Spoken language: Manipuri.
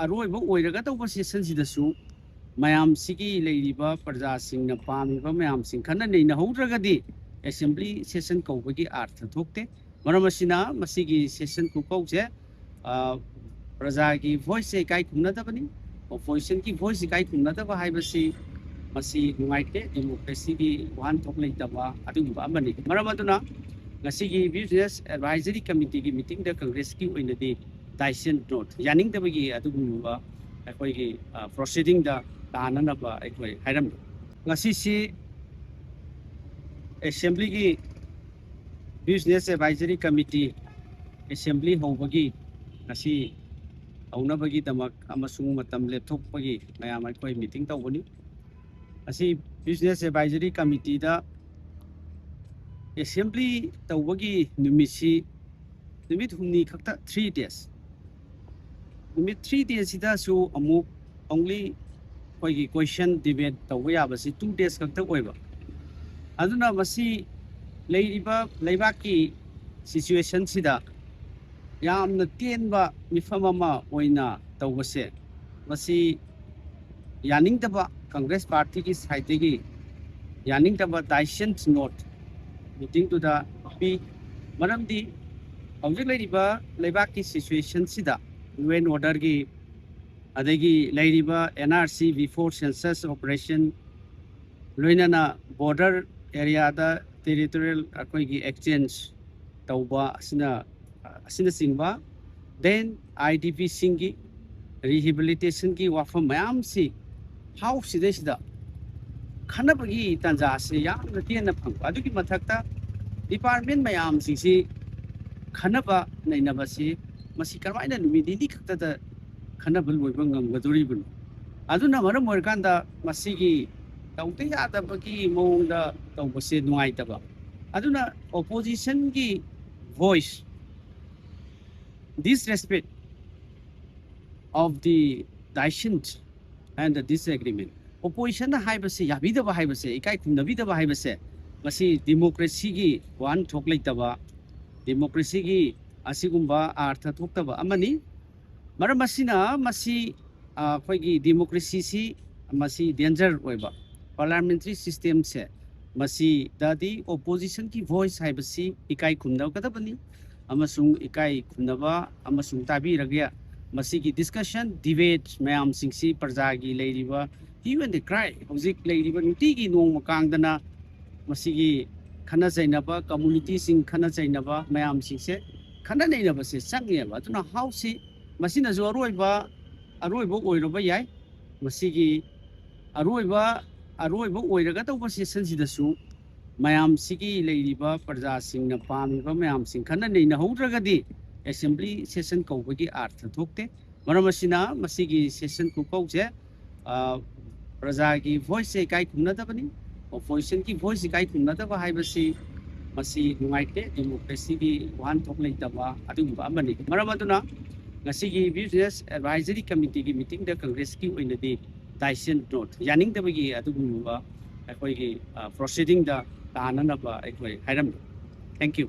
ꯑꯔꯣꯏꯕ ꯑꯣꯏꯔꯒꯗꯧꯕ ꯁꯦꯁꯟꯁꯤꯗꯁꯨ ꯃꯌꯥꯝꯁꯤꯒꯤ ꯂꯩꯔꯤꯕ ꯄ꯭ꯔꯖꯥꯁꯤꯡꯅ ꯄꯥꯝꯃꯤꯕ ꯃꯌꯥꯝꯁꯤꯡ ꯈꯟꯅ ꯅꯩꯅꯍꯧꯗ꯭ꯔꯒꯗꯤ ꯑꯦꯁꯦꯝꯕ꯭ꯂꯤ ꯁꯦꯁꯟ ꯀꯧꯕꯒꯤ ꯑꯥꯔꯊ ꯊꯣꯛꯇꯦ ꯃꯔꯝ ꯑꯁꯤꯅ ꯃꯁꯤꯒꯤ ꯁꯦꯁꯟ ꯈꯨꯀꯧꯁꯦ ꯄ꯭ꯔꯖꯥꯒꯤ ꯚꯣꯏꯁꯁꯦ ꯏꯀꯥꯏ ꯈꯨꯝꯅꯗꯕꯅꯤ ꯑꯣꯄꯣꯖꯤꯁꯟꯒꯤ ꯚꯣꯏꯁ ꯏꯀꯥꯏ ꯈꯨꯝꯅꯗꯕ ꯍꯥꯏꯕꯁꯤ ꯃꯁꯤ ꯅꯨꯡꯉꯥꯏꯇꯦ ꯗꯦꯃꯣꯀ꯭ꯔꯦꯁꯤꯒꯤ ꯋꯥꯍꯟꯊꯣꯛ ꯂꯩꯇꯕ ꯑꯗꯨꯒꯨꯝꯕ ꯑꯃꯅꯤ ꯃꯔꯝ ꯑꯗꯨꯅ ꯉꯁꯤꯒꯤ ꯕꯤꯖꯤꯅꯦꯁ ꯑꯦꯗꯚꯥꯏꯖꯔꯤ ꯀꯃꯤꯇꯤꯒꯤ ꯃꯤꯇꯤꯡꯗ ꯀꯪꯒ꯭ꯔꯦꯁꯀꯤ ꯑꯣꯏꯅꯗꯤ ꯗꯥꯏꯁꯦꯟ ꯅꯣꯠ ꯌꯥꯅꯤꯡꯗꯕꯒꯤ ꯑꯗꯨꯒꯨꯝꯕ ꯑꯩꯈꯣꯏꯒꯤ ꯄ꯭ꯔꯣꯁꯤꯗꯤꯡꯗ ꯇꯥꯅꯅꯕ ꯑꯩꯈꯣꯏ ꯍꯥꯏꯔꯝꯃꯤ ꯉꯁꯤꯁꯤ ꯑꯦꯁꯦꯝꯕ꯭ꯂꯤꯒꯤ ꯕꯤꯖꯤꯅꯦꯁ ꯑꯦꯗꯚꯥꯏꯖꯔꯤ ꯀꯃꯤꯇꯤ ꯑꯦꯁꯦꯝꯕ꯭ꯂꯤ ꯍꯧꯕꯒꯤ ꯉꯁꯤ ꯍꯧꯅꯕꯒꯤꯗꯃꯛ ꯑꯃꯁꯨꯡ ꯃꯇꯝ ꯂꯦꯞꯊꯣꯛꯄꯒꯤ ꯃꯌꯥꯝ ꯑꯩꯈꯣই ꯃꯤꯇꯤꯡ ꯇꯧꯕꯅꯤ ꯑꯁꯤ ꯕꯤꯖꯤꯅꯦꯁ ꯑꯦꯗꯚꯥꯏꯖꯔꯤ ꯀꯃꯤꯇꯤꯗ ꯑꯦꯁꯦꯝꯕ꯭ꯂꯤ ꯇꯧꯕꯒꯤ ꯅꯨꯃꯤꯠꯁꯤ ꯅꯨꯃꯤꯠ ꯍꯨꯝꯅꯤ ꯈꯛꯇ 3 days ꯅꯨꯃꯤꯠ 3 daysꯁꯤꯗꯁꯨ ꯑꯃꯨꯛ ꯑꯣꯡꯂꯤ ꯑꯩꯈꯣꯏꯒꯤ ꯀ꯭ꯋꯦꯁꯟ ꯗꯤꯕꯦꯠ ꯇꯧꯕ ꯌꯥꯕꯁꯤ 2 days ꯈꯛꯇ ꯑꯣꯏꯕ ꯑꯗꯨꯅ ꯃꯁꯤ ꯂꯩꯔꯤꯕ ꯂꯩꯕꯥꯛꯀꯤ ꯁꯤꯆꯨꯋꯦꯁꯟꯁꯤꯗ ꯌꯥꯝꯅ ꯇꯦꯟꯕ ꯃꯤꯐꯝ ꯑꯃ ꯑꯣꯏꯅ ꯇꯧꯕꯁꯦ ꯃꯁꯤ ꯌꯥꯅꯤꯡꯗꯕ ꯀꯪꯒ꯭ꯔꯦꯁ ꯄꯥꯔꯇꯤꯒꯤ ꯁꯥꯏꯠꯇꯒꯤ ꯌꯥꯅꯤꯡꯗꯕ ꯗꯥꯏꯁꯦꯟ ꯅꯣꯠ ꯃꯤꯇꯤꯡꯗꯨꯗ ꯄꯤ ꯃꯔꯝꯗꯤ ꯍꯧꯖꯤꯛ ꯂꯩꯔꯤꯕ ꯂꯩꯕꯥꯛꯀꯤ ꯁꯤꯆꯨꯋꯦꯁꯟꯁꯤꯗ ꯂꯣ ꯑꯦꯟ ꯑꯣꯔꯗꯔꯒꯤ ꯑꯗꯒꯤ ꯂꯩꯔꯤꯕ NRC ꯕꯤꯐꯣꯔ ꯁꯦꯟꯁꯁ ꯑꯣꯄꯔꯦꯁꯟ ꯂꯣꯏꯅꯅ ꯕꯣꯔꯗꯔ ꯑꯦꯔꯤꯌꯥꯗ ꯇꯦꯔꯤꯇꯣꯔꯤꯌꯦꯜ ꯑꯩꯈꯣꯏꯒꯤ ꯑꯦꯛꯁꯆꯦꯟꯖ ꯇꯧꯕ ꯑꯁꯤꯅꯆꯤꯡꯕ ꯗꯦꯟ IDPꯁꯤꯡꯒꯤ ꯔꯤꯍꯦꯕꯤꯂꯤꯇꯦꯁꯟꯒꯤ ꯋꯥꯐꯝ ꯃꯌꯥꯝꯁꯤ ꯍꯥꯎꯁꯁꯤꯗꯩꯁꯤꯗ ꯈꯟꯅꯕꯒꯤ ꯇꯥꯟꯖꯥꯁꯤ ꯌꯥꯝꯅ ꯇꯦꯟꯅ ꯐꯪꯕ ꯑꯗꯨꯒꯤ ꯃꯊꯛꯇ ꯗꯤꯄꯥꯔꯠꯃꯦꯟ ꯃꯌꯥꯝꯁꯤꯡꯁꯤ ꯈꯟꯅꯕ ꯅꯩꯅꯕꯁꯤ ꯃꯁꯤ ꯀꯔꯝꯍꯥꯏꯅ ꯅꯨꯃꯤꯠ ꯅꯤꯅꯤ ꯈꯛꯇꯗ ꯈꯟꯅꯕ ꯂꯣꯏꯕ ꯉꯝꯒꯗꯣꯔꯤꯕꯅꯣ ꯑꯗꯨꯅ ꯃꯔꯝ ꯑꯣꯏꯔꯀꯥꯟꯗ ꯃꯁꯤꯒꯤ ꯇꯧꯗ ꯌꯥꯗꯕꯒꯤ ꯃꯑꯣꯡꯗ ꯇꯧꯕꯁꯦ ꯅꯨꯡꯉꯥꯏꯇꯕ ꯑꯗꯨꯅ ꯑꯣꯄꯣꯖꯤꯁꯟꯒꯤ voice disrespect of the dissent and the disagreement opposition haibase yabidaba haibase ikai khumnabidaba haibase masi democracy gi wan thok leitaba democracy gi asigumba artha thoktaba amani maram asina masi khoigi democracy si masi danger oiba parliamentary system se masi dadi opposition ki voice haibasi ikai khumnabadabani amasung ikai khumnaba amasung tabiragya masigi discussion debate mayam singsi parjagi leiriba even the cry hojik leiriba nutigi nong makangdana masigi khana jainaba community sing khana jainaba mayam singse khana nainaba se changyeba aduna hausi masina jo aroiba oiroba yai masigi aroiba oiraga tawba session sidasu mayam sigi leiriba parjasingna pamiba mayam sing khana nainahoudragadi assembly session kaubagi artha thokte maram asina masigi session ku kauje prajagi voice se kai khumnadabani opposition ki voice kai khumnadaba haibasi masi nungaite democracy gi wan thok leitaba adugumba amani maram aduna ngasigi business advisory committee gi meeting da congress ki oinadi daisen note yaningdabagi adugumba aikoigi proceeding da tananaba aikoi hairam thank you